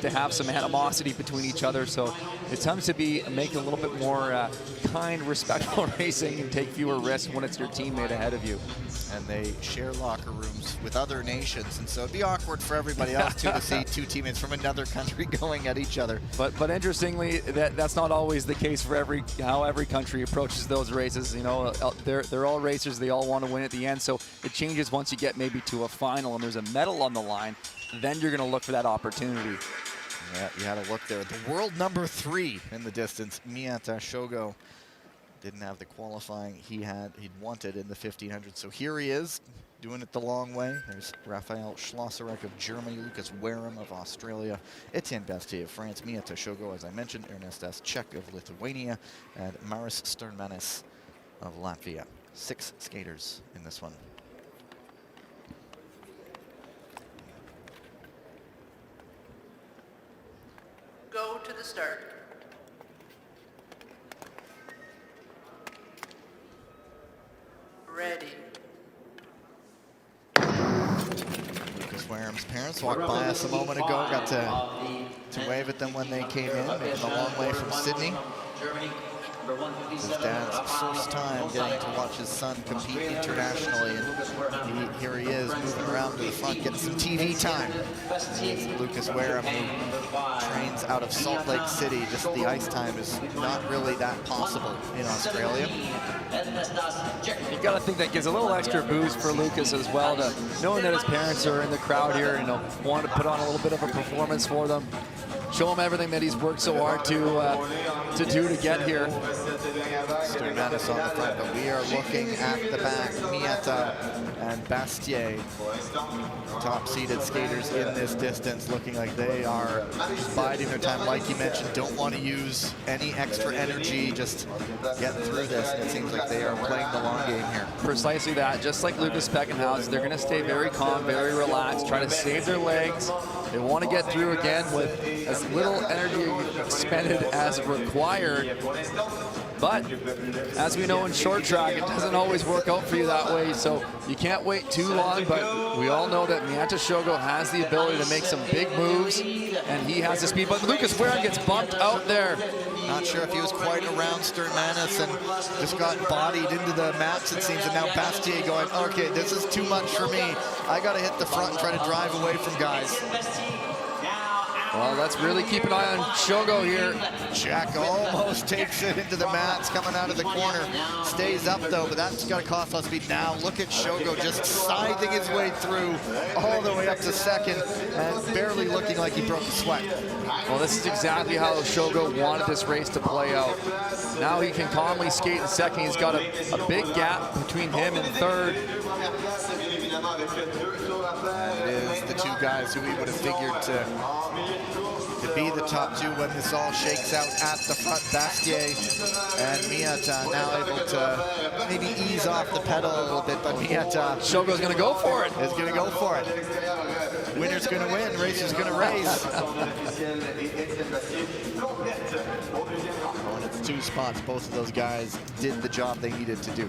to have some animosity between each other. So it tends to be make a little bit more kind, respectful racing and take fewer risks when it's your teammate ahead of you. And they share locker rooms with other nations, and so it'd be awkward for everybody else too to see two teammates from another country going at each other. But interestingly, that's not always the case for how every country approaches those races. You know, they're all racers. They all want to win at the end. So it changes once you get maybe to a final and there's a medal on the line. Then you're going to look for that opportunity. Yeah, you had to look there. The world number 3 in the distance, Miyata Shogo, didn't have the qualifying he'd wanted in the 1500. So here he is, doing it the long way. There's Raphael Schlosserek of Germany, Lucas Wareham of Australia, Étienne Bastier of France, Miyata Shogo, as I mentioned, Ernestas Čech of Lithuania, and Maris Sternmanis of Latvia. 6 skaters in this one. Go to the start. Ready. Lucas Wareham's parents walked by us a moment ago, got to wave at them when they came in, making a long way from Sydney. His dad's first time getting to watch his son compete internationally, and here he is moving around to the front, getting some TV time. Lucas Wareham, who trains out of Salt Lake City. Just the ice time is not really that possible in Australia. You got to think that gives a little extra boost for Lucas as well, to knowing that his parents are in the crowd here, you know, want to put on a little bit of a performance for them. Show him everything that he's worked so hard to do to get here. Sternmanis on the front, but we are looking at the back. Miyata and Bastier, top-seeded skaters in this distance, looking like they are just biding their time. Like you mentioned, don't want to use any extra energy, just get through this. And it seems like they are playing the long game here. Precisely that. Just like Lucas Peckenhouse, they're going to stay very calm, very relaxed, try to save their legs. They want to get through again with as little energy expended as required. But as we know in short track, it doesn't always work out for you that way, so you can't wait too long. But we all know that Miyata Shogo has the ability to make some big moves, and he has the speed. But Lucas Wareham gets bumped out there. Not sure if he was quite around Sternmanis and just got bodied into the mats, it seems. And now Bastier going, okay, this is too much for me. I got to hit the front and try to drive away from guys. Well, let's really keep an eye on Shogo here. Jack almost takes it into the mats, coming out of the corner. Stays up, though, but that's going to cost us speed. Now, look at Shogo just scything his way through all the way up to second and barely looking like he broke a sweat. Well, this is exactly how Shogo wanted this race to play out. Now he can calmly skate in second. He's got a big gap between him and third. And it is the two guys who we would have figured to be the top two when this all shakes out at the front. Bastier and Miyata now able to maybe ease off the pedal a little bit, but Miyata... Shogo's going to go for it. Is going to go for it. Winner's going to win, racer's going to race. When it's 2 spots, both of those guys did the job they needed to do.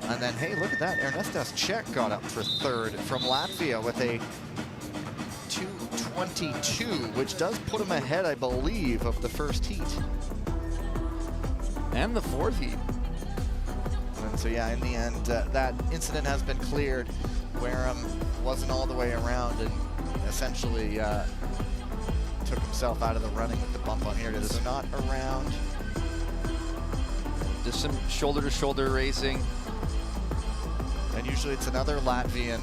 And then, hey, look at that. Ernestas Čech got up for third from Latvia with a 2:22, which does put him ahead, I believe, of the first heat. And the 4th heat. And so, yeah, in the end, that incident has been cleared. Wareham wasn't all the way around and essentially took himself out of the running with the bump on here. They're not around. Just some shoulder-to-shoulder racing. And usually it's another Latvian,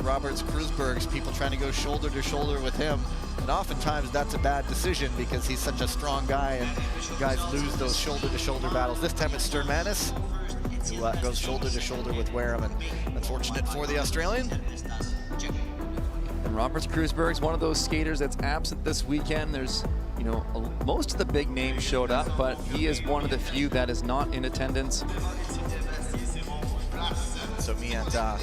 Roberts Krusbergs, people trying to go shoulder to shoulder with him. And oftentimes that's a bad decision because he's such a strong guy and guys lose those shoulder to shoulder battles. This time it's Sternmanis who goes shoulder to shoulder with Wareham, and unfortunate for the Australian. And Roberts Krusberg's one of those skaters that's absent this weekend. There's, you know, most of the big names showed up, but he is one of the few that is not in attendance. So Miyata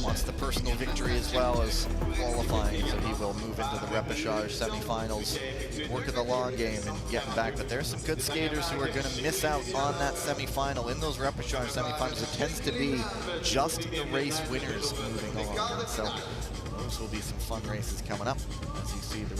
wants the personal victory as well as qualifying, so he will move into the repechage semifinals, work of the long game and getting back. But there's some good skaters who are going to miss out on that semifinal. In those repechage semifinals, it tends to be just the race winners moving along. So those those will be some fun races coming up as you see the